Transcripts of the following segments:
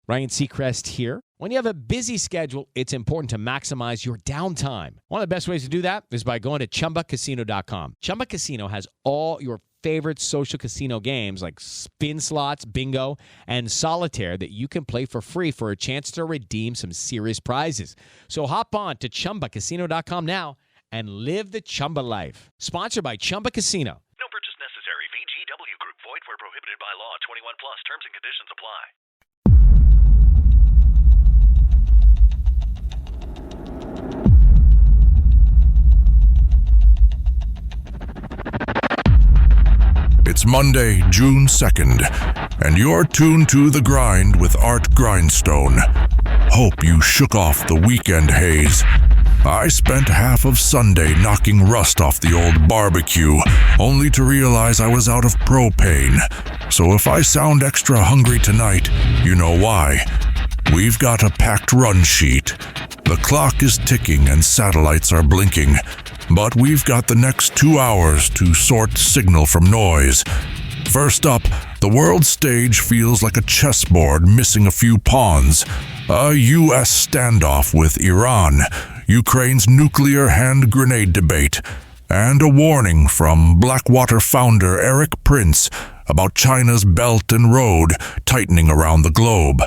Ryan Seacrest here. When you have a busy schedule, it's important to maximize your downtime. One of the best ways to do that is by going to chumbacasino.com. Chumba Casino has all your favorite social casino games like spin slots, bingo, and solitaire that you can play for free for a chance to redeem some serious prizes. So hop on to chumbacasino.com now and live the Chumba life. Sponsored by Chumba Casino. No purchase necessary. VGW Group. Void where prohibited by law. 21 plus. Terms and conditions apply. It's Monday, June 2nd, and you're tuned to The Grind with Art Grindstone. Hope you shook off the weekend haze. I spent half of Sunday knocking rust off the old barbecue, only to realize I was out of propane. So if I sound extra hungry tonight, you know why. We've got a packed run sheet. The clock is ticking and satellites are blinking. But we've got the next 2 hours to sort signal from noise. First up, the world stage feels like a chessboard missing a few pawns. A U.S. standoff with Iran, Ukraine's nuclear hand grenade debate, and a warning from Blackwater founder Eric Prince about China's Belt and Road tightening around the globe.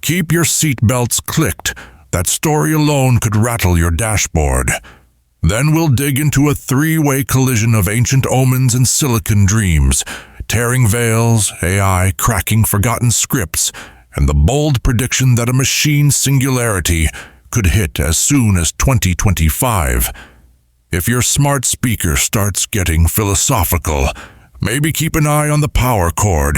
Keep your seatbelts clicked. That story alone could rattle your dashboard. Then we'll dig into a three-way collision of ancient omens and silicon dreams, tearing veils, AI cracking forgotten scripts, and the bold prediction that a machine singularity could hit as soon as 2025. If your smart speaker starts getting philosophical, maybe keep an eye on the power cord.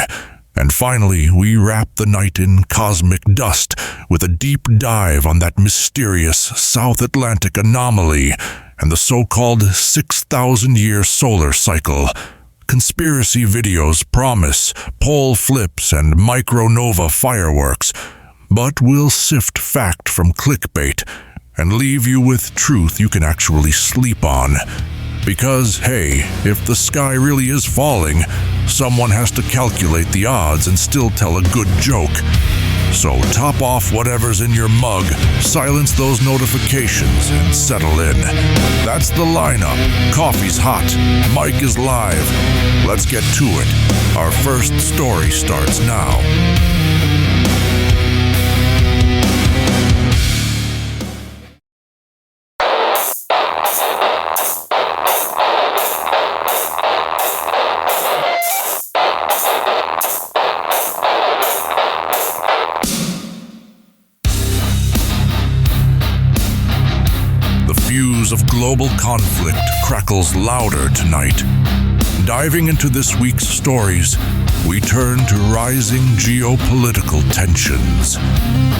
And finally, we wrap the night in cosmic dust with a deep dive on that mysterious South Atlantic anomaly and the so-called 6,000-year solar cycle. Conspiracy videos promise pole flips and micronova fireworks, but we'll sift fact from clickbait and leave you with truth you can actually sleep on. Because, hey, if the sky really is falling, someone has to calculate the odds and still tell a good joke. So top off whatever's in your mug, silence those notifications, and settle in. That's the lineup. Coffee's hot. Mike is live. Let's get to it. Our first story starts now. Of global conflict crackles louder tonight. Diving into this week's stories, we turn to rising geopolitical tensions.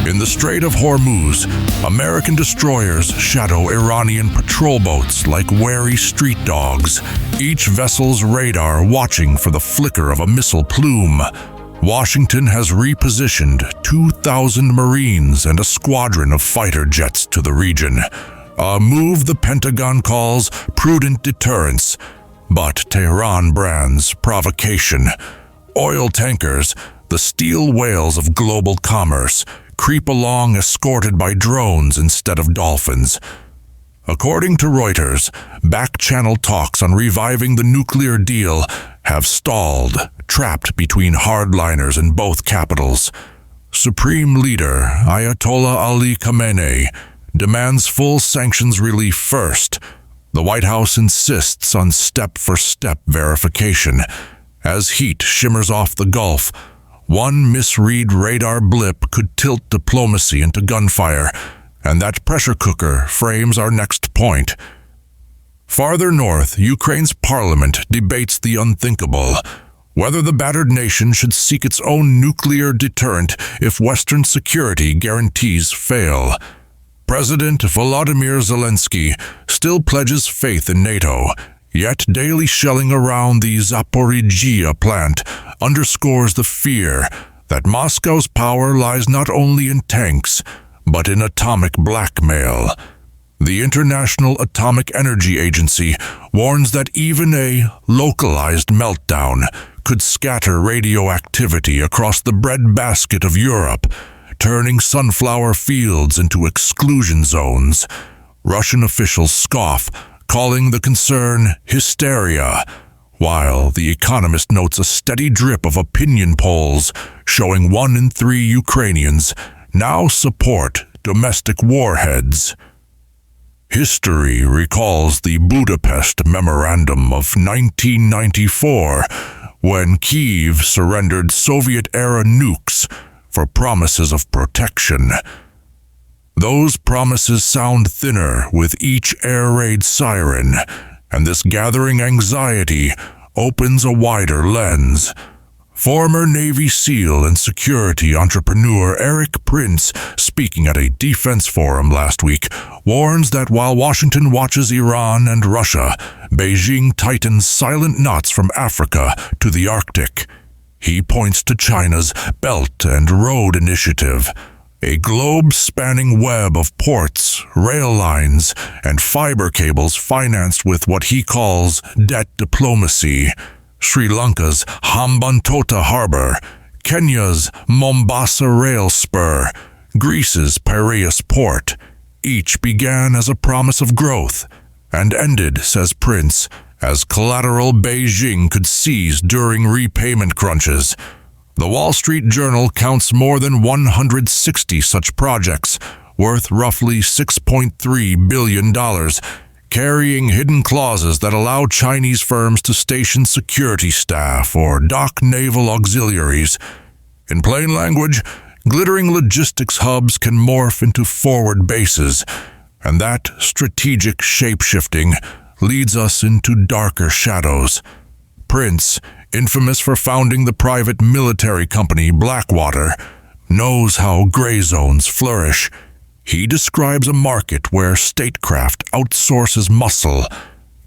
In the Strait of Hormuz, American destroyers shadow Iranian patrol boats like wary street dogs, each vessel's radar watching for the flicker of a missile plume. Washington has repositioned 2,000 Marines and a squadron of fighter jets to the region. A move the Pentagon calls prudent deterrence, but Tehran brands provocation. Oil tankers, the steel whales of global commerce, creep along escorted by drones instead of dolphins. According to Reuters, back-channel talks on reviving the nuclear deal have stalled, trapped between hardliners in both capitals. Supreme Leader Ayatollah Ali Khamenei demands full sanctions relief first. The White House insists on step-for-step verification. As heat shimmers off the Gulf, one misread radar blip could tilt diplomacy into gunfire, and that pressure cooker frames our next point. Farther north, Ukraine's parliament debates the unthinkable: whether the battered nation should seek its own nuclear deterrent if Western security guarantees fail. President Volodymyr Zelensky still pledges faith in NATO, yet daily shelling around the Zaporizhzhia plant underscores the fear that Moscow's power lies not only in tanks, but in atomic blackmail. The International Atomic Energy Agency warns that even a localized meltdown could scatter radioactivity across the breadbasket of Europe, turning sunflower fields into exclusion zones. Russian officials scoff, calling the concern hysteria, while The Economist notes a steady drip of opinion polls showing 1 in 3 Ukrainians now support domestic warheads. History recalls the Budapest Memorandum of 1994, when Kyiv surrendered Soviet-era nukes for promises of protection. Those promises sound thinner with each air raid siren, and this gathering anxiety opens a wider lens. Former Navy SEAL and security entrepreneur Eric Prince, speaking at a defense forum last week, warns that while Washington watches Iran and Russia, Beijing tightens silent knots from Africa to the Arctic. He points to China's Belt and Road Initiative, a globe-spanning web of ports, rail lines, and fiber cables financed with what he calls debt diplomacy. Sri Lanka's Hambantota Harbor, Kenya's Mombasa Rail Spur, Greece's Piraeus Port. Each began as a promise of growth and ended, says Prince, as collateral Beijing could seize during repayment crunches. The Wall Street Journal counts more than 160 such projects, worth roughly $6.3 billion, carrying hidden clauses that allow Chinese firms to station security staff or dock naval auxiliaries. In plain language, glittering logistics hubs can morph into forward bases, and that strategic shape-shifting leads us into darker shadows. Prince, infamous for founding the private military company Blackwater, knows how gray zones flourish. He describes a market where statecraft outsources muscle,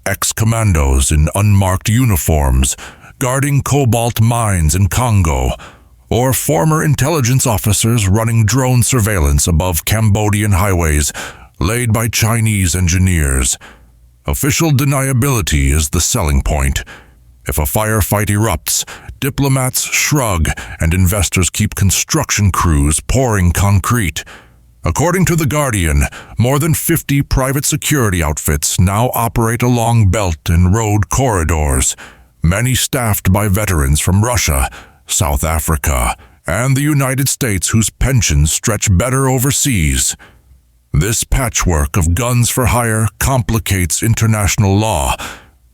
ex-commandos in unmarked uniforms, guarding cobalt mines in Congo, or former intelligence officers running drone surveillance above Cambodian highways laid by Chinese engineers. Official deniability is the selling point. If a firefight erupts, diplomats shrug and investors keep construction crews pouring concrete. According to The Guardian, more than 50 private security outfits now operate along belt and road corridors, many staffed by veterans from Russia, South Africa, and the United States whose pensions stretch better overseas. This patchwork of guns for hire complicates international law,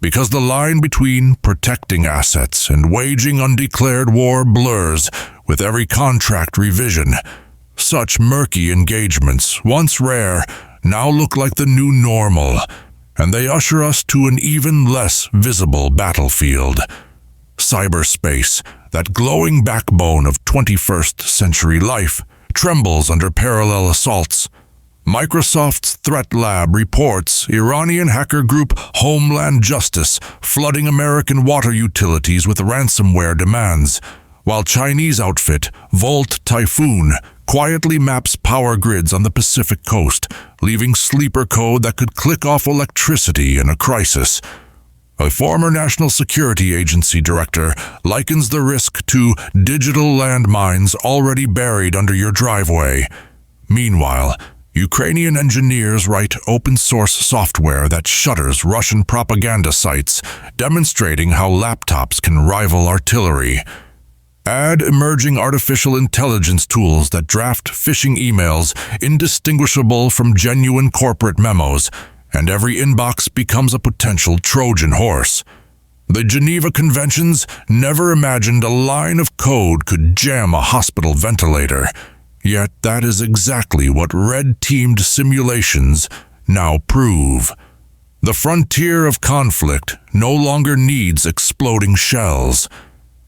because the line between protecting assets and waging undeclared war blurs with every contract revision. Such murky engagements, once rare, now look like the new normal, and they usher us to an even less visible battlefield. Cyberspace, that glowing backbone of 21st century life, trembles under parallel assaults. Microsoft's Threat Lab reports Iranian hacker group Homeland Justice flooding American water utilities with ransomware demands, while Chinese outfit Volt Typhoon quietly maps power grids on the Pacific coast, leaving sleeper code that could click off electricity in a crisis. A former National Security Agency director likens the risk to digital landmines already buried under your driveway. Meanwhile, Ukrainian engineers write open-source software that shutters Russian propaganda sites, demonstrating how laptops can rival artillery. Add emerging artificial intelligence tools that draft phishing emails indistinguishable from genuine corporate memos, and every inbox becomes a potential Trojan horse. The Geneva Conventions never imagined a line of code could jam a hospital ventilator. Yet that is exactly what red-teamed simulations now prove. The frontier of conflict no longer needs exploding shells.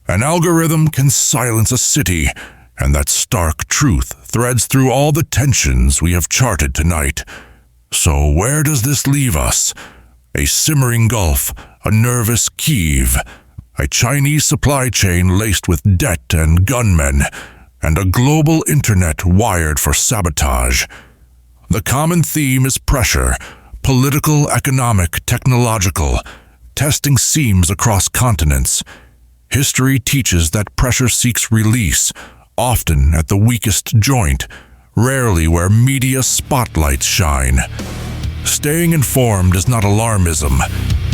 An algorithm can silence a city, and that stark truth threads through all the tensions we have charted tonight. So where does this leave us? A simmering gulf, a nervous Kyiv, a Chinese supply chain laced with debt and gunmen, and a global internet wired for sabotage. The common theme is pressure, political, economic, technological, testing seams across continents. History teaches that pressure seeks release, often at the weakest joint, rarely where media spotlights shine. Staying informed is not alarmism.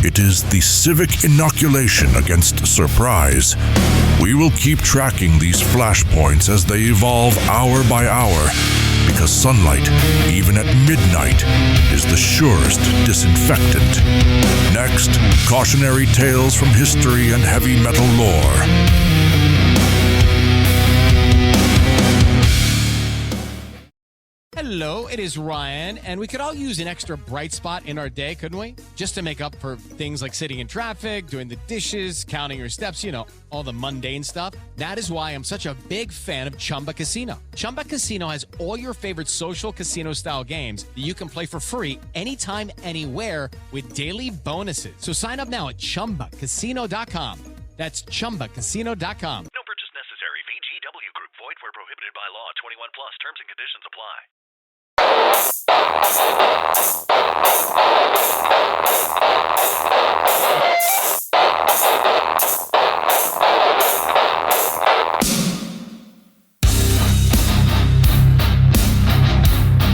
It is the civic inoculation against surprise. We will keep tracking these flashpoints as they evolve hour by hour, because sunlight, even at midnight, is the surest disinfectant. Next, cautionary tales from history and heavy metal lore. Hello, it is Ryan, and we could all use an extra bright spot in our day, couldn't we? Just to make up for things like sitting in traffic, doing the dishes, counting your steps, all the mundane stuff. That is why I'm such a big fan of Chumba Casino. Chumba Casino has all your favorite social casino-style games that you can play for free anytime, anywhere with daily bonuses. So sign up now at ChumbaCasino.com. That's ChumbaCasino.com. No purchase necessary. VGW Group. Void where prohibited by law. 21 plus. Terms and conditions apply.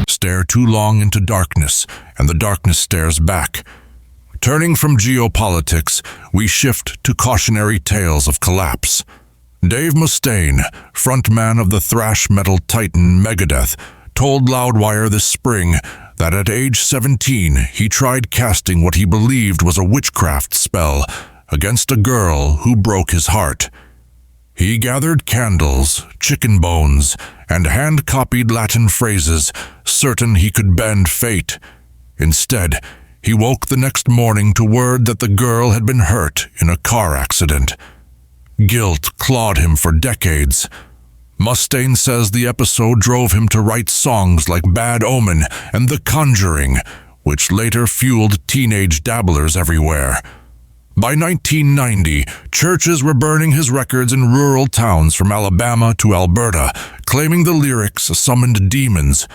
Stare too long into darkness, and the darkness stares back. Turning from geopolitics, we shift to cautionary tales of collapse. Dave Mustaine, frontman of the thrash metal titan Megadeth, told Loudwire this spring that at age 17 he tried casting what he believed was a witchcraft spell against a girl who broke his heart. He gathered candles, chicken bones, and hand-copied Latin phrases, certain he could bend fate. Instead, he woke the next morning to word that the girl had been hurt in a car accident. Guilt clawed him for decades. Mustaine says the episode drove him to write songs like Bad Omen and The Conjuring, which later fueled teenage dabblers everywhere. By 1990, churches were burning his records in rural towns from Alabama to Alberta, claiming the lyrics summoned demons.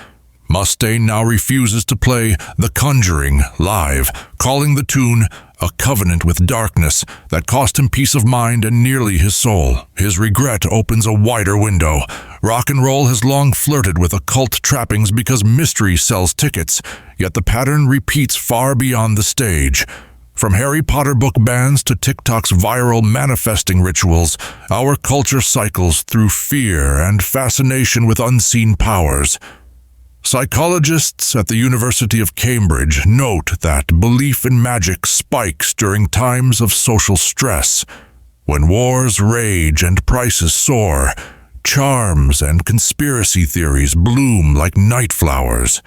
Mustaine now refuses to play The Conjuring live, calling the tune a covenant with darkness that cost him peace of mind and nearly his soul. His regret opens a wider window. Rock and roll has long flirted with occult trappings because mystery sells tickets, yet the pattern repeats far beyond the stage. From Harry Potter book bans to TikTok's viral manifesting rituals, our culture cycles through fear and fascination with unseen powers. Psychologists at the University of Cambridge note that belief in magic spikes during times of social stress. When wars rage and prices soar, charms and conspiracy theories bloom like night flowers.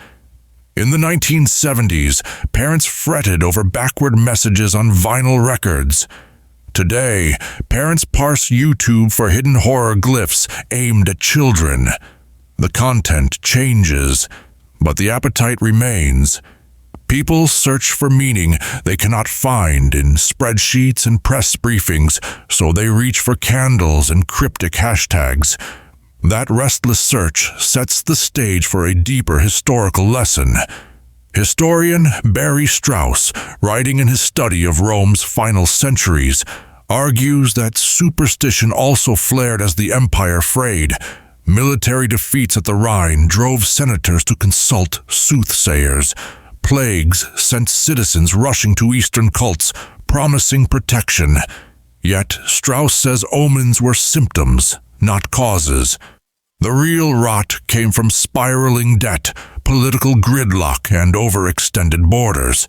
In the 1970s, parents fretted over backward messages on vinyl records. Today, parents parse YouTube for hidden horror glyphs aimed at children. The content changes, but the appetite remains. People search for meaning they cannot find in spreadsheets and press briefings, so they reach for candles and cryptic hashtags. That restless search sets the stage for a deeper historical lesson. Historian Barry Strauss, writing in his study of Rome's final centuries, argues that superstition also flared as the empire frayed. Military defeats at the Rhine drove senators to consult soothsayers. Plagues sent citizens rushing to Eastern cults, promising protection. Yet, Strauss says omens were symptoms, not causes. The real rot came from spiraling debt, political gridlock, and overextended borders.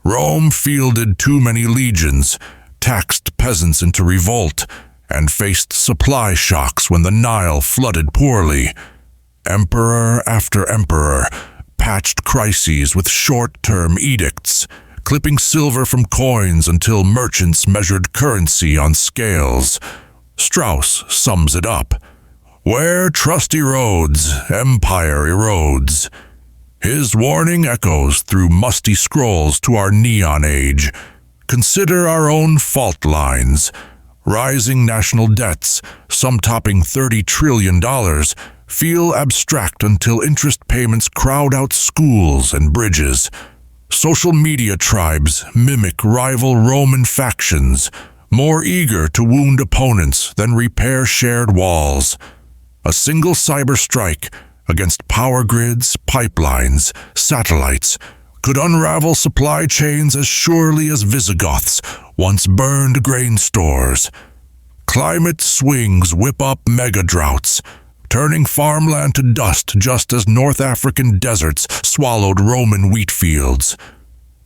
Rome fielded too many legions, taxed peasants into revolt, and faced supply shocks when the Nile flooded poorly. Emperor after emperor patched crises with short-term edicts, clipping silver from coins until merchants measured currency on scales. Strauss sums it up. Where trust erodes, empire erodes. His warning echoes through musty scrolls to our neon age. Consider our own fault lines. Rising national debts, some topping $30 trillion, feel abstract until interest payments crowd out schools and bridges. Social media tribes mimic rival Roman factions, more eager to wound opponents than repair shared walls. A single cyber strike against power grids, pipelines, satellites could unravel supply chains as surely as Visigoths once burned grain stores. Climate swings whip up mega droughts, turning farmland to dust just as North African deserts swallowed Roman wheat fields.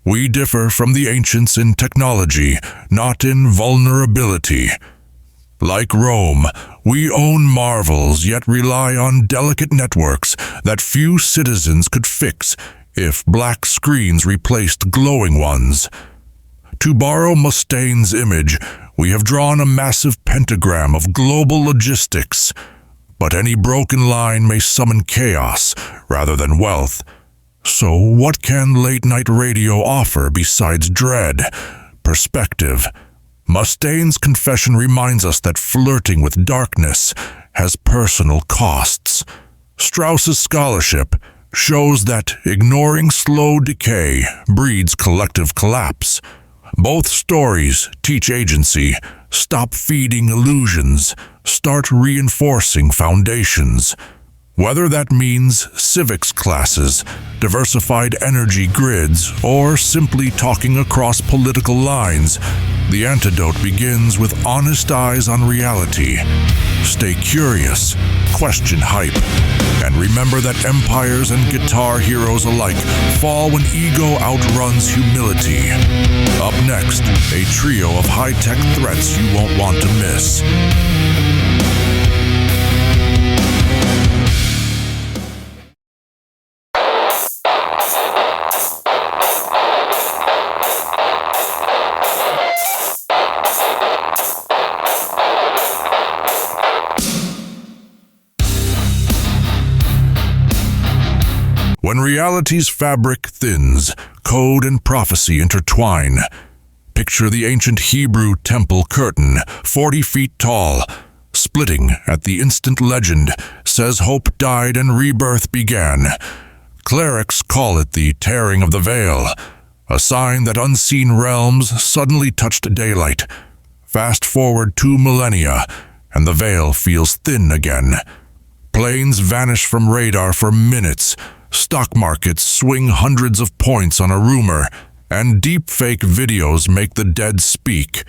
We differ from the ancients in technology, not in vulnerability. Like Rome, we own marvels yet rely on delicate networks that few citizens could fix if black screens replaced glowing ones. To borrow Mustaine's image, we have drawn a massive pentagram of global logistics. But any broken line may summon chaos rather than wealth. So what can late-night radio offer besides dread, perspective? Mustaine's confession reminds us that flirting with darkness has personal costs. Strauss's scholarship shows that ignoring slow decay breeds collective collapse. Both stories teach agency. Stop feeding illusions. Start reinforcing foundations. Whether that means civics classes, diversified energy grids, or simply talking across political lines, the antidote begins with honest eyes on reality. Stay curious, question hype, and remember that empires and guitar heroes alike fall when ego outruns humility. Up next, a trio of high-tech threats you won't want to miss. When reality's fabric thins, code and prophecy intertwine. Picture the ancient Hebrew temple curtain, 40 feet tall, splitting at the instant legend says hope died and rebirth began. Clerics call it the tearing of the veil, a sign that unseen realms suddenly touched daylight. Fast forward 2 millennia, and the veil feels thin again. Planes vanish from radar for minutes. Stock markets swing hundreds of points on a rumor, and deepfake videos make the dead speak.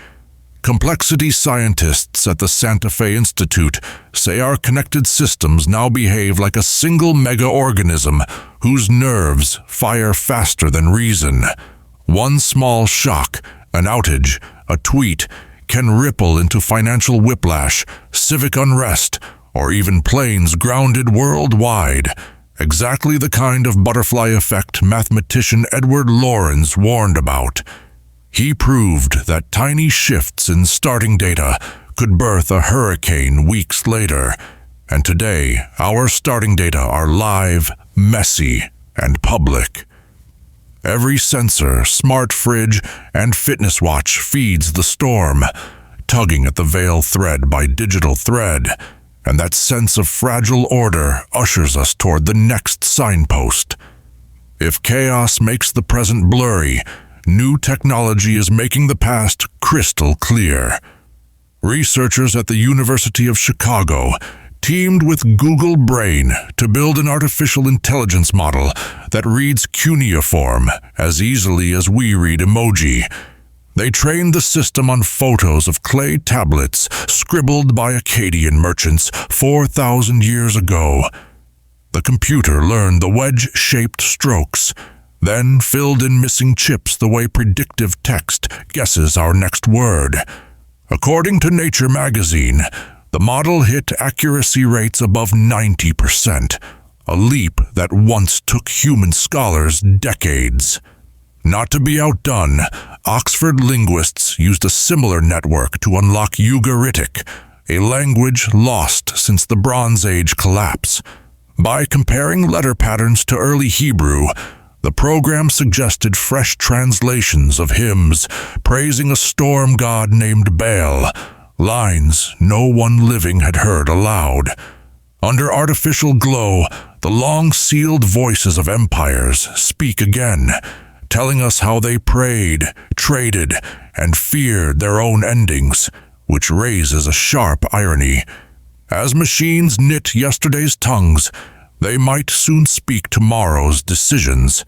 Complexity scientists at the Santa Fe Institute say our connected systems now behave like a single mega-organism whose nerves fire faster than reason. One small shock, an outage, a tweet, can ripple into financial whiplash, civic unrest, or even planes grounded worldwide. Exactly the kind of butterfly effect mathematician Edward Lorenz warned about. He proved that tiny shifts in starting data could birth a hurricane weeks later, and today our starting data are live, messy, and public. Every sensor, smart fridge, and fitness watch feeds the storm, tugging at the veil thread by digital thread. And that sense of fragile order ushers us toward the next signpost. If chaos makes the present blurry, new technology is making the past crystal clear. Researchers at the University of Chicago teamed with Google Brain to build an artificial intelligence model that reads cuneiform as easily as we read emoji. They trained the system on photos of clay tablets scribbled by Akkadian merchants 4,000 years ago. The computer learned the wedge-shaped strokes, then filled in missing chips the way predictive text guesses our next word. According to Nature magazine, the model hit accuracy rates above 90%, a leap that once took human scholars decades. Not to be outdone, Oxford linguists used a similar network to unlock Ugaritic, a language lost since the Bronze Age collapse. By comparing letter patterns to early Hebrew, the program suggested fresh translations of hymns praising a storm god named Baal, lines no one living had heard aloud. Under artificial glow, the long-sealed voices of empires speak again, telling us how they prayed, traded, and feared their own endings, which raises a sharp irony. As machines knit yesterday's tongues, they might soon speak tomorrow's decisions.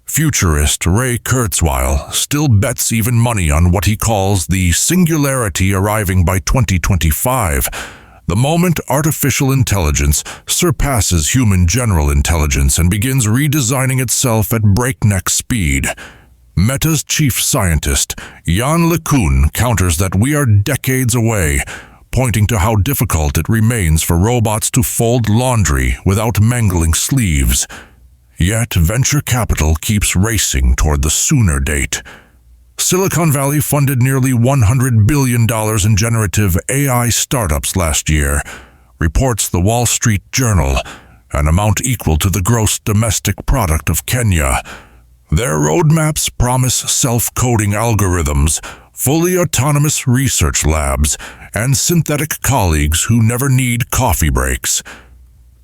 Futurist Ray Kurzweil still bets even money on what he calls the singularity arriving by 2025, the moment artificial intelligence surpasses human general intelligence and begins redesigning itself at breakneck speed. Meta's chief scientist, Jan LeCun, counters that we are decades away, pointing to how difficult it remains for robots to fold laundry without mangling sleeves. Yet venture capital keeps racing toward the sooner date. Silicon Valley funded nearly $100 billion in generative AI startups last year, reports the Wall Street Journal, an amount equal to the gross domestic product of Kenya. Their roadmaps promise self-coding algorithms, fully autonomous research labs, and synthetic colleagues who never need coffee breaks.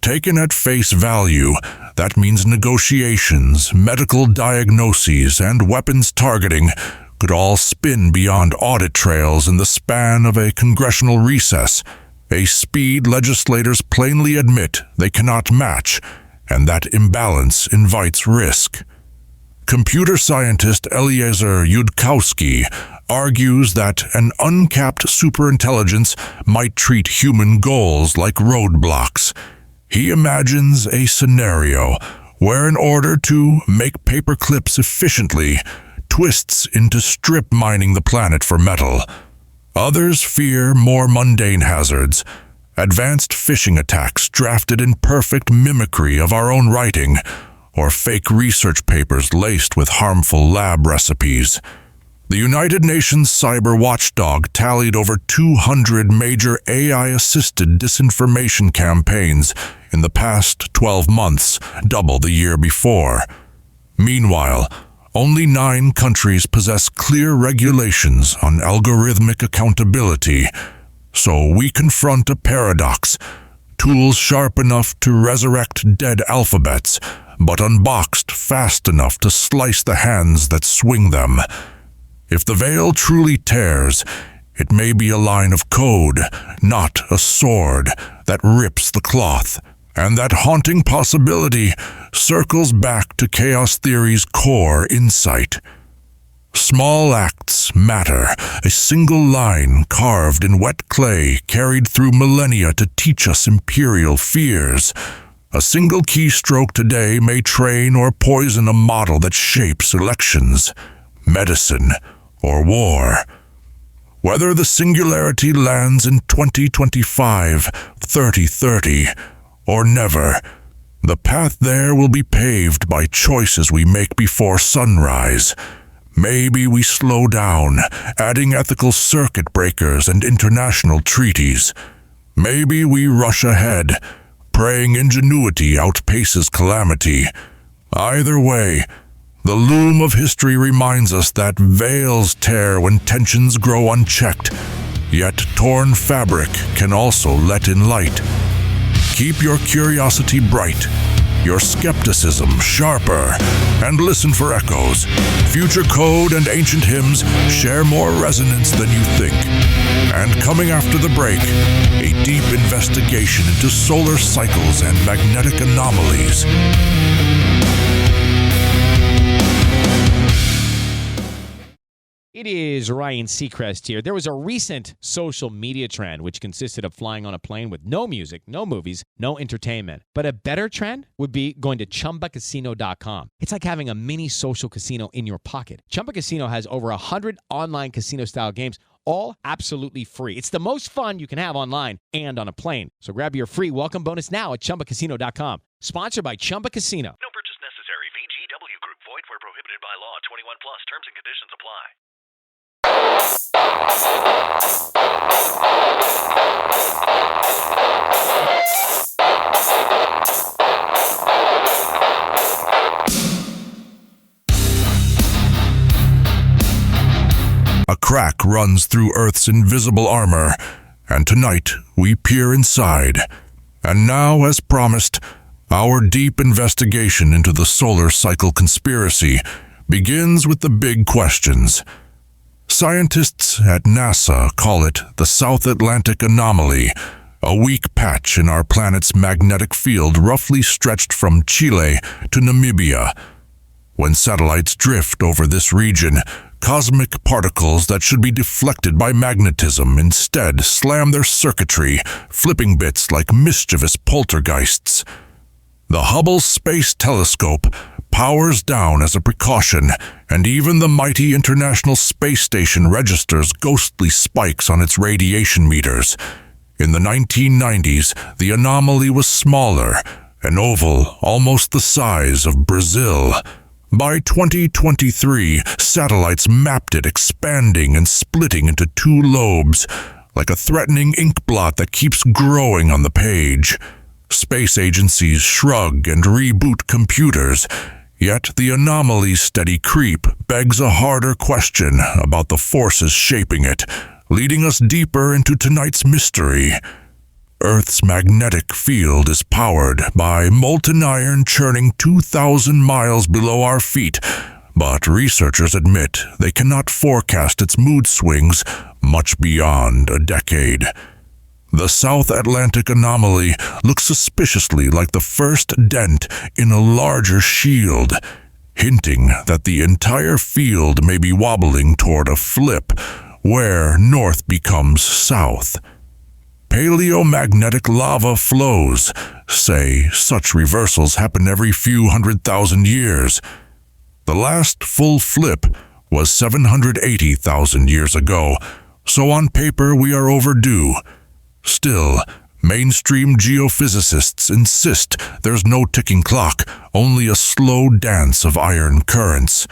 Taken at face value, that means negotiations, medical diagnoses, and weapons targeting could all spin beyond audit trails in the span of a congressional recess, a speed legislators plainly admit they cannot match, and that imbalance invites risk. Computer scientist Eliezer Yudkowsky argues that an uncapped superintelligence might treat human goals like roadblocks. He imagines a scenario where, in order to make paper clips efficiently, twists into strip mining the planet for metal. Others fear more mundane hazards, advanced phishing attacks drafted in perfect mimicry of our own writing, or fake research papers laced with harmful lab recipes. The United Nations cyber watchdog tallied over 200 major AI-assisted disinformation campaigns in the past 12 months, double the year before. Meanwhile, only 9 countries possess clear regulations on algorithmic accountability, so we confront a paradox: tools sharp enough to resurrect dead alphabets, but unboxed fast enough to slice the hands that swing them. If the veil truly tears, it may be a line of code, not a sword, that rips the cloth. And that haunting possibility circles back to chaos theory's core insight. Small acts matter, a single line carved in wet clay carried through millennia to teach us imperial fears. A single keystroke today may train or poison a model that shapes elections, medicine, or war. Whether the singularity lands in 2025, 3030, or never, the path there will be paved by choices we make before sunrise. Maybe we slow down, adding ethical circuit breakers and international treaties. Maybe we rush ahead, praying ingenuity outpaces calamity. Either way, the loom of history reminds us that veils tear when tensions grow unchecked, yet torn fabric can also let in light. Keep your curiosity bright, your skepticism sharper, and listen for echoes. Future code and ancient hymns share more resonance than you think. And coming after the break, a deep investigation into solar cycles and magnetic anomalies. It is Ryan Seacrest here. There was a recent social media trend which consisted of flying on a plane with no music, no movies, no entertainment. But a better trend would be going to chumbacasino.com. It's like having a mini social casino in your pocket. Chumba Casino has over 100 online casino-style games, all absolutely free. It's the most fun you can have online and on a plane. So grab your free welcome bonus now at chumbacasino.com. Sponsored by Chumba Casino. No purchase necessary. VGW Group. Void where prohibited by law. 21 plus. Terms and conditions apply. A crack runs through Earth's invisible armor, and tonight we peer inside. And now, as promised, our deep investigation into the solar cycle conspiracy begins with the big questions. Scientists at NASA call it the South Atlantic anomaly, a weak patch in our planet's magnetic field roughly stretched from Chile to Namibia. When satellites drift over this region, cosmic particles that should be deflected by magnetism instead slam their circuitry, flipping bits like mischievous poltergeists. The Hubble Space Telescope powers down as a precaution, and even the mighty International Space Station registers ghostly spikes on its radiation meters. In the 1990s, the anomaly was smaller, an oval almost the size of Brazil. By 2023, satellites mapped it expanding and splitting into two lobes, like a threatening ink blot that keeps growing on the page. Space agencies shrug and reboot computers, yet the anomaly's steady creep begs a harder question about the forces shaping it, leading us deeper into tonight's mystery. Earth's magnetic field is powered by molten iron churning 2,000 miles below our feet, but researchers admit they cannot forecast its mood swings much beyond a decade. The South Atlantic anomaly looks suspiciously like the first dent in a larger shield, hinting that the entire field may be wobbling toward a flip, where north becomes south. Paleomagnetic lava flows say such reversals happen every few 100,000 years. The last full flip was 780,000 years ago, so on paper we are overdue. Still, mainstream geophysicists insist there's no ticking clock, only a slow dance of iron currents.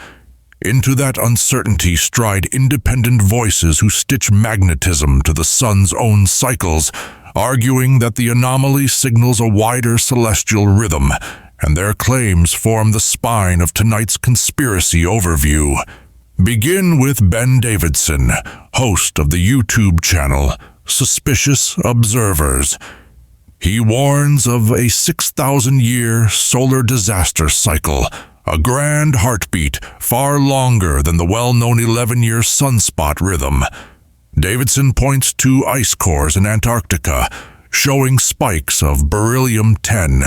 Into that uncertainty stride independent voices who stitch magnetism to the sun's own cycles, arguing that the anomaly signals a wider celestial rhythm, and their claims form the spine of tonight's conspiracy overview. Begin with Ben Davidson, host of the YouTube channel Suspicious Observers. He warns of a 6,000-year solar disaster cycle, a grand heartbeat far longer than the well-known 11-year sunspot rhythm. Davidson points to ice cores in Antarctica, showing spikes of beryllium-10,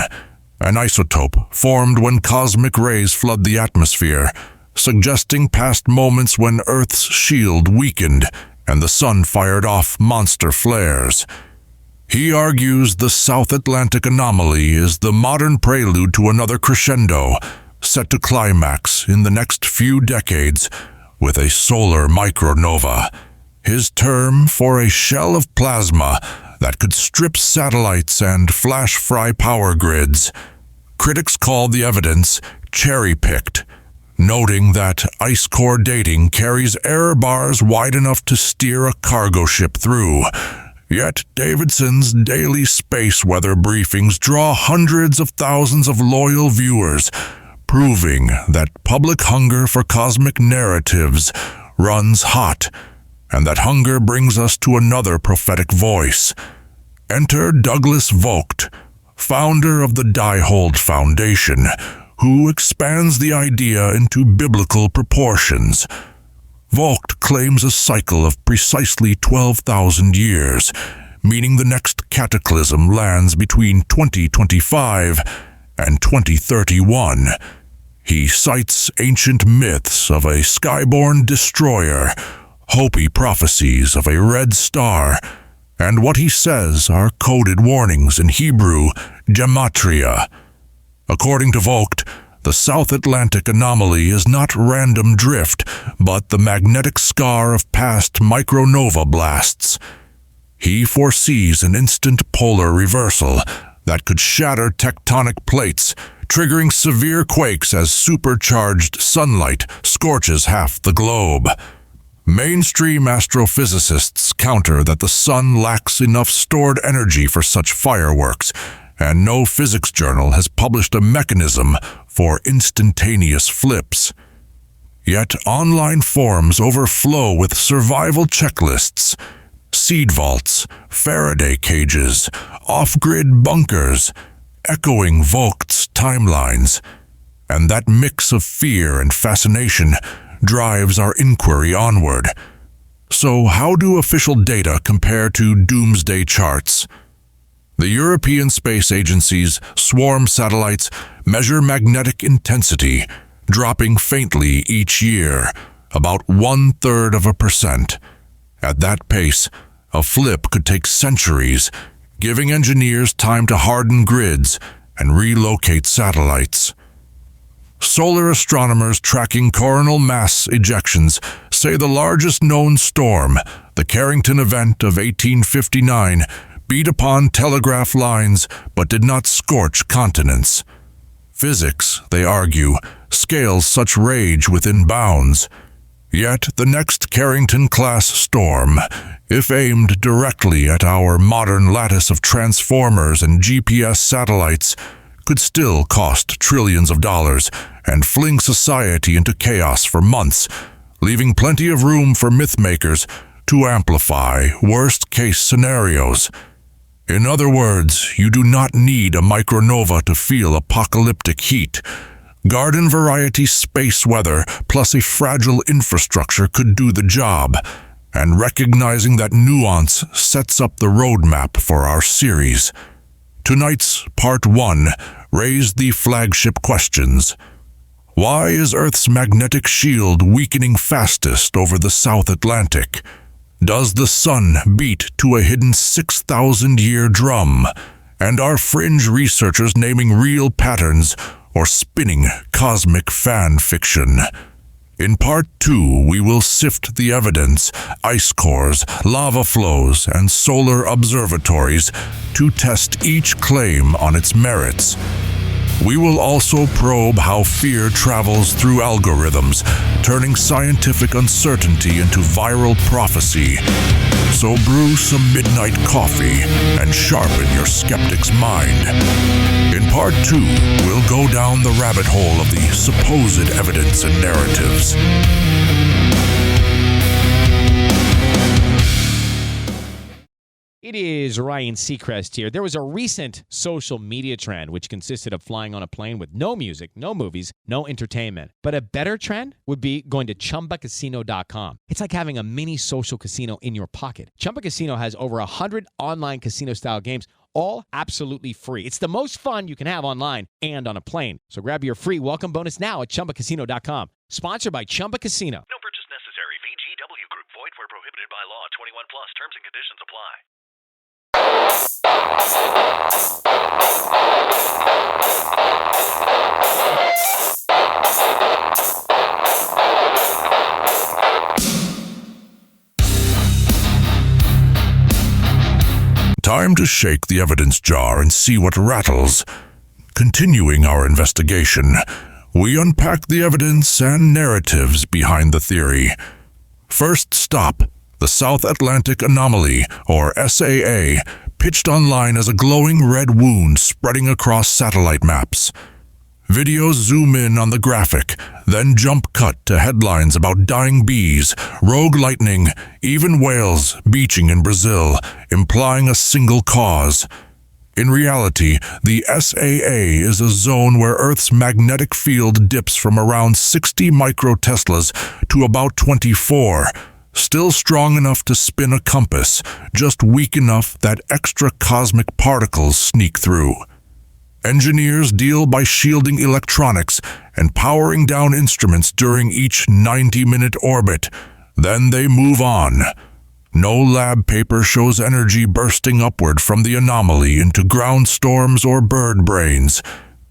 an isotope formed when cosmic rays flood the atmosphere, suggesting past moments when Earth's shield weakened and the sun fired off monster flares. He argues the South Atlantic anomaly is the modern prelude to another crescendo, set to climax in the next few decades with a solar micronova, his term for a shell of plasma that could strip satellites and flash-fry power grids. Critics call the evidence cherry-picked, noting that ice core dating carries error bars wide enough to steer a cargo ship through. Yet Davidson's daily space weather briefings draw hundreds of thousands of loyal viewers, proving that public hunger for cosmic narratives runs hot, and that hunger brings us to another prophetic voice. Enter Douglas Vogt, founder of the Die-Hold Foundation, who expands the idea into biblical proportions. Vogt claims a cycle of precisely 12,000 years, meaning the next cataclysm lands between 2025 and 2031. He cites ancient myths of a skyborne destroyer, Hopi prophecies of a red star, and what he says are coded warnings in Hebrew gematria. According to Vogt, the South Atlantic anomaly is not random drift, but the magnetic scar of past micronova blasts. He foresees an instant polar reversal that could shatter tectonic plates, triggering severe quakes as supercharged sunlight scorches half the globe. Mainstream astrophysicists counter that the sun lacks enough stored energy for such fireworks, and no physics journal has published a mechanism for instantaneous flips. Yet online forums overflow with survival checklists, seed vaults, Faraday cages, off-grid bunkers, echoing Vogt's timelines. And that mix of fear and fascination drives our inquiry onward. So how do official data compare to doomsday charts? The European Space Agency's swarm satellites measure magnetic intensity, dropping faintly each year, about 1/3%. At that pace, a flip could take centuries, giving engineers time to harden grids and relocate satellites. Solar astronomers tracking coronal mass ejections say the largest known storm, the Carrington event of 1859, beat upon telegraph lines but did not scorch continents. Physics, they argue, scales such rage within bounds. Yet the next Carrington-class storm, if aimed directly at our modern lattice of transformers and GPS satellites, could still cost trillions of dollars and fling society into chaos for months, leaving plenty of room for mythmakers to amplify worst-case scenarios. In other words, you do not need a micronova to feel apocalyptic heat. Garden-variety space weather plus a fragile infrastructure could do the job, and recognizing that nuance sets up the roadmap for our series. Tonight's Part 1 raised the flagship questions. Why is Earth's magnetic shield weakening fastest over the South Atlantic? Does the sun beat to a hidden 6,000-year drum? And are fringe researchers naming real patterns or spinning cosmic fan fiction? In Part 2, we will sift the evidence, ice cores, lava flows, and solar observatories to test each claim on its merits. We will also probe how fear travels through algorithms, turning scientific uncertainty into viral prophecy. So brew some midnight coffee and sharpen your skeptic's mind. In Part 2, we'll go down the rabbit hole of the supposed evidence and narratives. It is Ryan Seacrest here. There was a recent social media trend which consisted of flying on a plane with no music, no movies, no entertainment. But a better trend would be going to chumbacasino.com. It's like having a mini social casino in your pocket. Chumba Casino has over 100 online casino-style games, all absolutely free. It's the most fun you can have online and on a plane. So grab your free welcome bonus now at chumbacasino.com. Sponsored by Chumba Casino. No purchase necessary. VGW Group. Void where prohibited by law. 21 plus. Terms and conditions apply. Time to shake the evidence jar and see what rattles. Continuing our investigation, we unpack the evidence and narratives behind the theory. First stop, the South Atlantic Anomaly, or SAA, pitched online as a glowing red wound spreading across satellite maps. Videos zoom in on the graphic, then jump cut to headlines about dying bees, rogue lightning, even whales beaching in Brazil, implying a single cause. In reality, the SAA is a zone where Earth's magnetic field dips from around 60 microteslas to about 24, still strong enough to spin a compass, just weak enough that extra cosmic particles sneak through. Engineers deal by shielding electronics and powering down instruments during each 90-minute orbit. Then they move on. No lab paper shows energy bursting upward from the anomaly into ground storms or bird brains.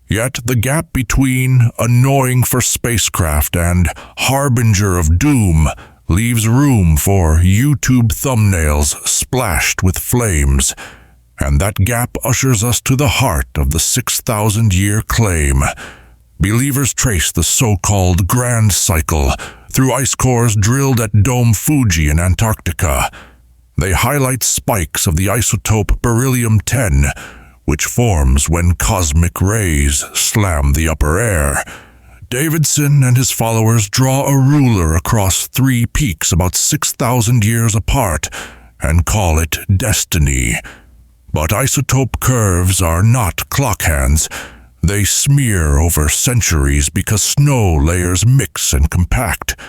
Yet the gap between annoying for spacecraft and harbinger of doom leaves room for YouTube thumbnails splashed with flames. And that gap ushers us to the heart of the 6,000-year claim. Believers trace the so-called grand cycle through ice cores drilled at Dome Fuji in Antarctica. They highlight spikes of the isotope beryllium-10, which forms when cosmic rays slam the upper air. Davidson and his followers draw a ruler across three peaks about 6,000 years apart and call it destiny. But isotope curves are not clock hands. They smear over centuries because snow layers mix and compact.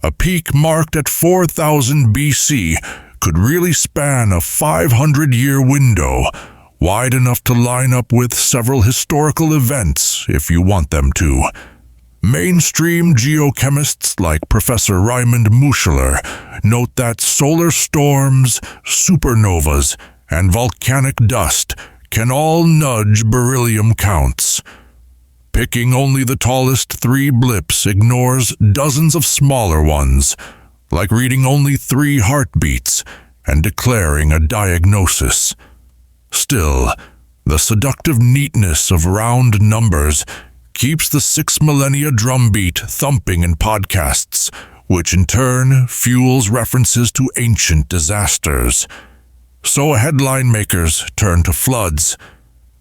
A peak marked at 4000 BC could really span a 500-year window, wide enough to line up with several historical events if you want them to. Mainstream geochemists like Professor Raymond Muschler note that solar storms, supernovas, and volcanic dust can all nudge beryllium counts. Picking only the tallest 3 blips ignores dozens of smaller ones, like reading only 3 heartbeats and declaring a diagnosis. Still, the seductive neatness of round numbers keeps the 6 millennia drumbeat thumping in podcasts, which in turn fuels references to ancient disasters. So headline makers turn to floods.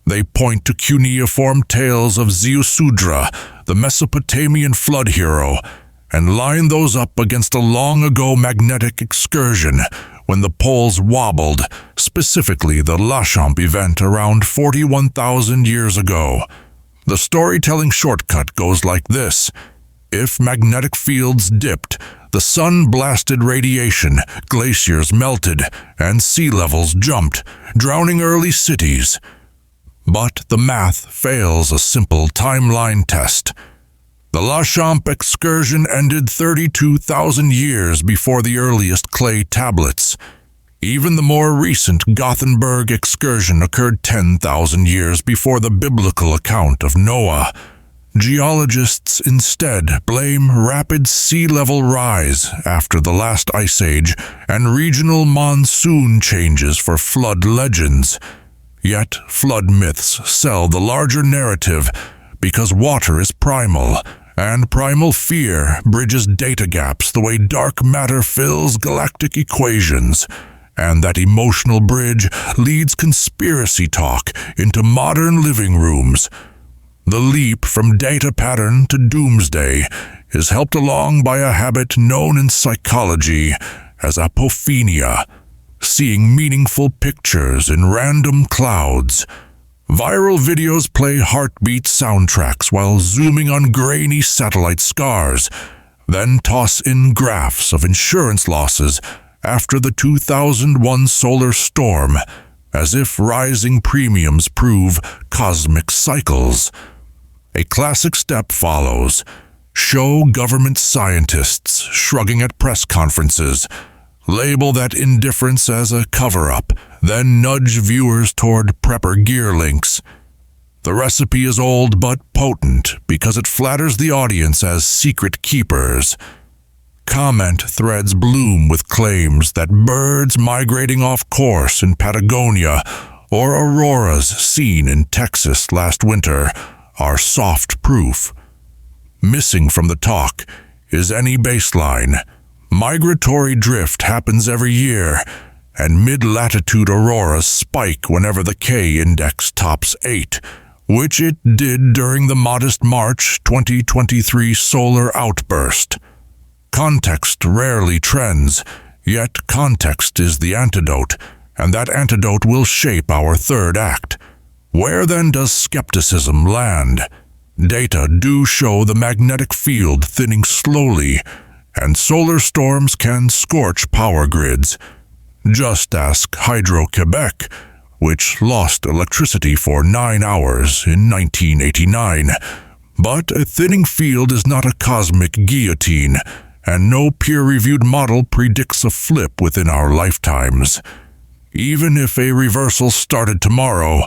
They point to cuneiform tales of Ziusudra, the Mesopotamian flood hero, and line those up against a long-ago magnetic excursion when the poles wobbled, specifically the Lachamp event around 41,000 years ago. The storytelling shortcut goes like this. If magnetic fields dipped, the sun blasted radiation, glaciers melted, and sea levels jumped, drowning early cities. But the math fails a simple timeline test. The Lachamp excursion ended 32,000 years before the earliest clay tablets. Even the more recent Gothenburg excursion occurred 10,000 years before the biblical account of Noah. Geologists instead blame rapid sea level rise after the last ice age and regional monsoon changes for flood legends. Yet flood myths sell the larger narrative because water is primal, and primal fear bridges data gaps the way dark matter fills galactic equations. And that emotional bridge leads conspiracy talk into modern living rooms. The leap from data pattern to doomsday is helped along by a habit known in psychology as apophenia, seeing meaningful pictures in random clouds. Viral videos play heartbeat soundtracks while zooming on grainy satellite scars, then toss in graphs of insurance losses after the 2001 solar storm, as if rising premiums prove cosmic cycles. A classic step follows. Show government scientists shrugging at press conferences, label that indifference as a cover-up, then nudge viewers toward prepper gear links. The recipe is old but potent because it flatters the audience as secret keepers. Comment threads bloom with claims that birds migrating off course in Patagonia or auroras seen in Texas last winter are soft proof. Missing from the talk is any baseline. Migratory drift happens every year, and mid-latitude auroras spike whenever the K-index tops 8, which it did during the modest March 2023 solar outburst. Context rarely trends, yet context is the antidote, and that antidote will shape our third act. Where then does skepticism land? Data do show the magnetic field thinning slowly, and solar storms can scorch power grids. Just ask Hydro-Quebec, which lost electricity for 9 hours in 1989. But a thinning field is not a cosmic guillotine, and no peer-reviewed model predicts a flip within our lifetimes. Even if a reversal started tomorrow,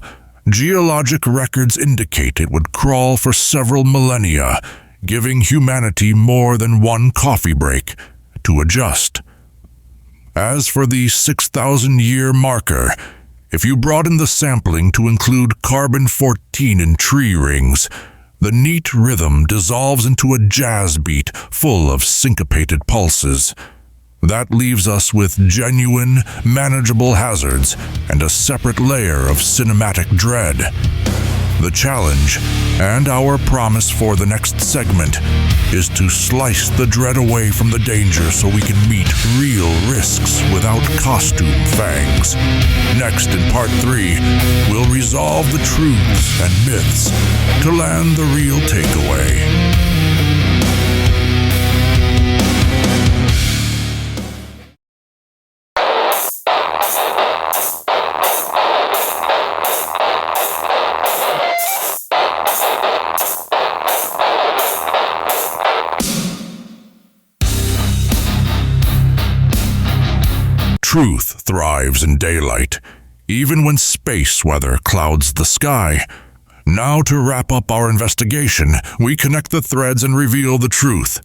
geologic records indicate it would crawl for several millennia, giving humanity more than one coffee break to adjust. As for the 6,000-year marker, if you broaden the sampling to include carbon-14 in tree rings, the neat rhythm dissolves into a jazz beat full of syncopated pulses. That leaves us with genuine, manageable hazards and a separate layer of cinematic dread. The challenge, and our promise for the next segment, is to slice the dread away from the danger so we can meet real risks without costume fangs. Next, in Part 3, we'll resolve the truths and myths to land the real takeaway. Truth thrives in daylight, even when space weather clouds the sky. Now, to wrap up our investigation, we connect the threads and reveal the truth.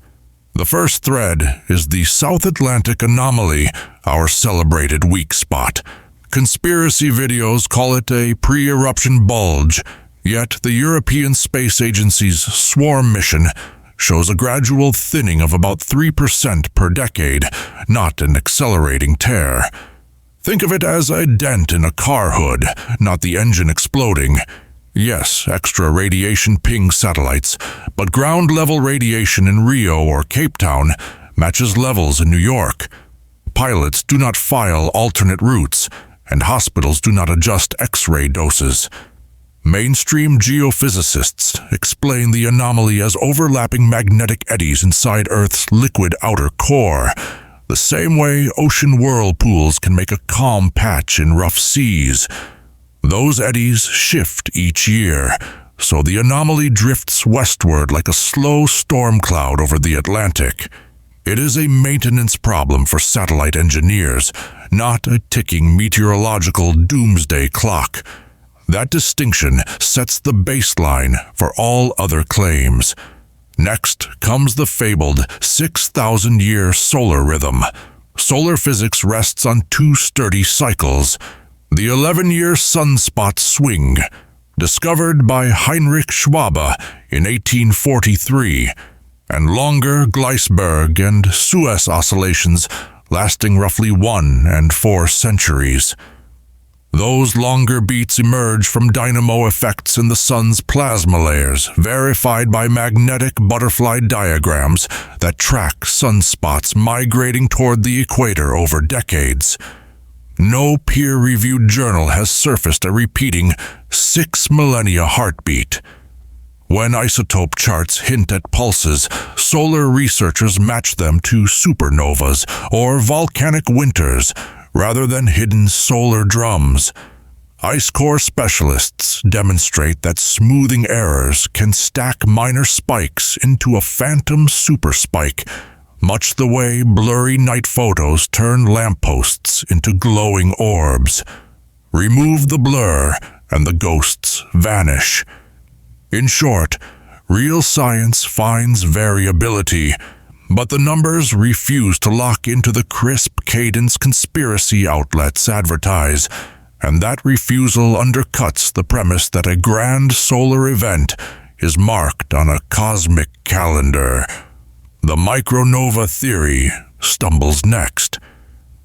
The first thread is the South Atlantic anomaly, our celebrated weak spot. Conspiracy videos call it a pre-eruption bulge, yet the European Space Agency's Swarm mission shows a gradual thinning of about 3% per decade, not an accelerating tear. Think of it as a dent in a car hood, not the engine exploding. Yes, extra radiation pings satellites, but ground-level radiation in Rio or Cape Town matches levels in New York. Pilots do not file alternate routes, and hospitals do not adjust X-ray doses. Mainstream geophysicists explain the anomaly as overlapping magnetic eddies inside Earth's liquid outer core, the same way ocean whirlpools can make a calm patch in rough seas. Those eddies shift each year, so the anomaly drifts westward like a slow storm cloud over the Atlantic. It is a maintenance problem for satellite engineers, not a ticking meteorological doomsday clock. That distinction sets the baseline for all other claims. Next comes the fabled 6,000-year solar rhythm. Solar physics rests on two sturdy cycles. The 11-year sunspot swing, discovered by Heinrich Schwabe in 1843, and longer Gleisberg and Suez oscillations lasting roughly 1 and 4 centuries. Those longer beats emerge from dynamo effects in the sun's plasma layers, verified by magnetic butterfly diagrams that track sunspots migrating toward the equator over decades. No peer-reviewed journal has surfaced a repeating 6 millennia heartbeat. When isotope charts hint at pulses, solar researchers match them to supernovas or volcanic winters rather than hidden solar drums. Ice core specialists demonstrate that smoothing errors can stack minor spikes into a phantom superspike, much the way blurry night photos turn lampposts into glowing orbs. Remove the blur, and the ghosts vanish. In short, real science finds variability, but the numbers refuse to lock into the crisp cadence conspiracy outlets advertise, and that refusal undercuts the premise that a grand solar event is marked on a cosmic calendar. The micronova theory stumbles next.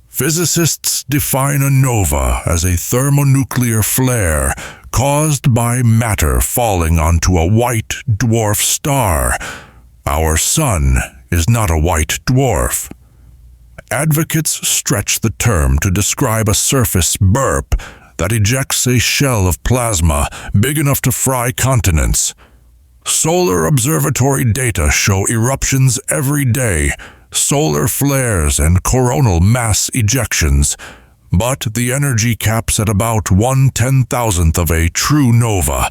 Physicists define a nova as a thermonuclear flare caused by matter falling onto a white dwarf star. Our sun is not a white dwarf. Advocates stretch the term to describe a surface burp that ejects a shell of plasma big enough to fry continents. Solar observatory data show eruptions every day, solar flares and coronal mass ejections, but the energy caps at about 1/10,000th of a true nova.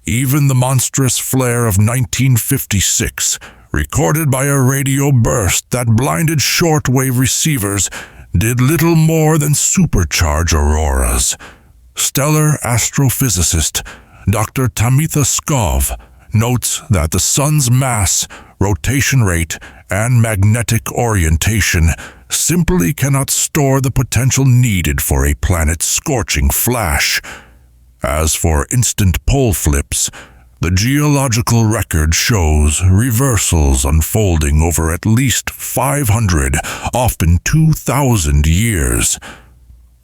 Even the monstrous flare of 1956, recorded by a radio burst that blinded shortwave receivers, did little more than supercharge auroras. Stellar astrophysicist Dr. Tamitha Skov notes that the sun's mass, rotation rate, and magnetic orientation simply cannot store the potential needed for a planet's scorching flash. As for instant pole flips, the geological record shows reversals unfolding over at least 500, often 2,000 years.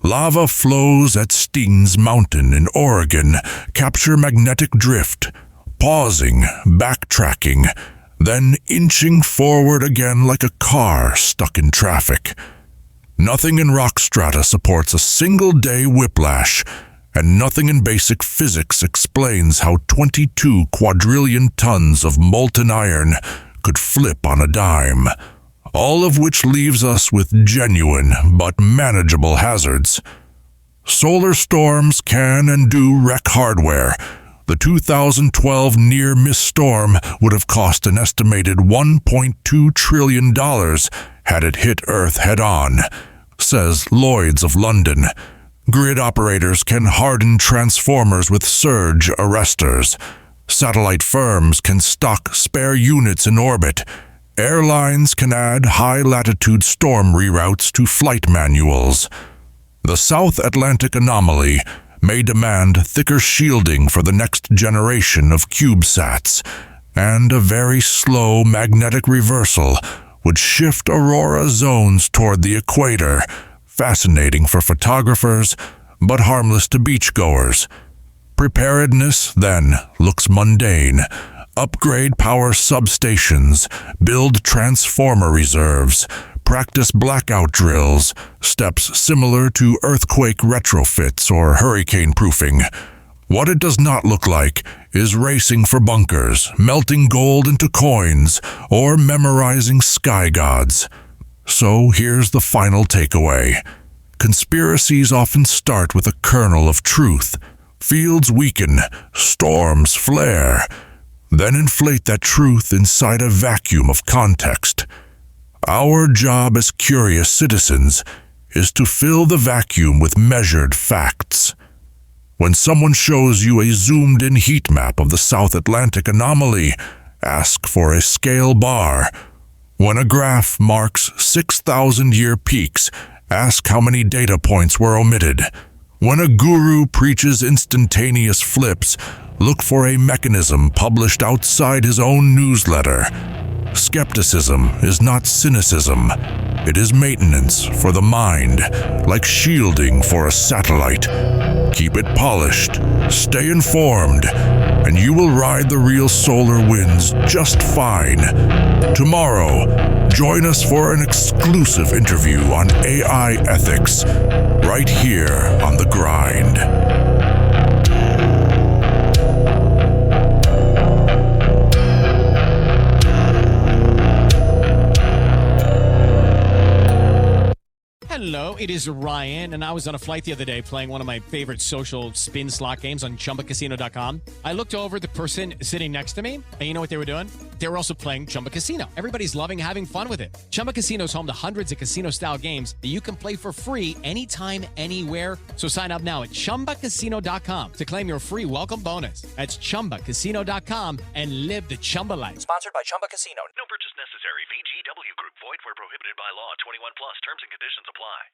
Lava flows at Steens Mountain in Oregon capture magnetic drift, pausing, backtracking, then inching forward again like a car stuck in traffic. Nothing in rock strata supports a single-day whiplash, and nothing in basic physics explains how 22 quadrillion tons of molten iron could flip on a dime, all of which leaves us with genuine but manageable hazards. Solar storms can and do wreck hardware. The 2012 near-miss storm would have cost an estimated $1.2 trillion had it hit Earth head-on. says Lloyd's of London. Grid operators can harden transformers with surge arresters. Satellite firms can stock spare units in orbit. Airlines can add high-latitude storm reroutes to flight manuals. The South Atlantic anomaly may demand thicker shielding for the next generation of CubeSats, and a very slow magnetic reversal would shift aurora zones toward the equator, fascinating for photographers, but harmless to beachgoers. Preparedness, then, looks mundane. Upgrade power substations, build transformer reserves, practice blackout drills, steps similar to earthquake retrofits or hurricane proofing. What it does not look like is racing for bunkers, melting gold into coins, or memorizing sky gods. So here's the final takeaway. Conspiracies often start with a kernel of truth. Fields weaken, storms flare, then inflate that truth inside a vacuum of context. Our job as curious citizens is to fill the vacuum with measured facts. When someone shows you a zoomed-in heat map of the South Atlantic anomaly, ask for a scale bar. When a graph marks 6,000-year peaks, ask how many data points were omitted. When a guru preaches instantaneous flips, look for a mechanism published outside his own newsletter. Skepticism is not cynicism. It is maintenance for the mind, like shielding for a satellite. Keep it polished, stay informed, and you will ride the real solar winds just fine. Tomorrow, join us for an exclusive interview on AI ethics, right here on The Grind. Hello, it is Ryan, and I was on a flight the other day playing one of my favorite social spin slot games on chumbacasino.com. I looked over at the person sitting next to me, and you know what they were doing? They were also playing Chumba Casino. Everybody's loving having fun with it. Chumba Casino is home to hundreds of casino-style games that you can play for free anytime, anywhere. So sign up now at chumbacasino.com to claim your free welcome bonus. That's chumbacasino.com and live the Chumba life. Sponsored by Chumba Casino. No purchase necessary. VGW Group. Void where prohibited by law. 21 plus. Terms and conditions apply.